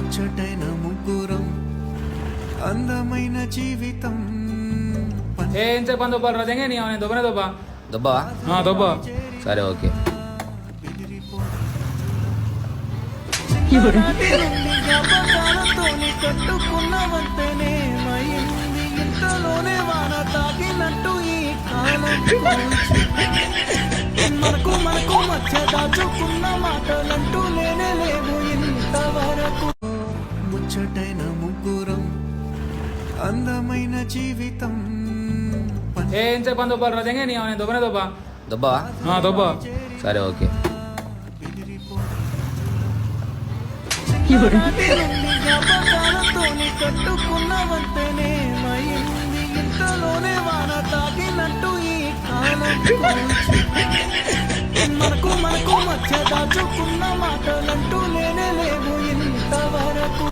ముచ్చటైన ముగ్గురం అందమైన జీవితం ఏం చెప్పని దొబ్బాలి రాజంగా నీ అవును దొబ్బనే దొబ్బా దొబ్బా దొబ్బా సరే ఓకే. జ్ఞాపకాలతోని కట్టుకున్నవంతేనే మైంది ఇంతలోనే వాన తాకినట్టు ఈ కాలం మనకు మనకు మధ్య దాచుకున్న మాటలంటూ లేనే లేవు ఇంతవరకు ముచ్చటైన ముగ్గురం అందమైన జీవితం ఏం చెప్పని దొబ్బాలి రాజంగా నీ అవును దొబ్బనే దొబ్బా దొబ్బా దొబ్బా సరే ఓకే. జ్ఞాపకాలతోని కట్టుకున్నవంతేనే మైంది ఇంతలోనే వాన తాకినట్టు ఈ కాలం మనకు మనకు మధ్య దాచుకున్న మాటలంటూ లేనే లేవు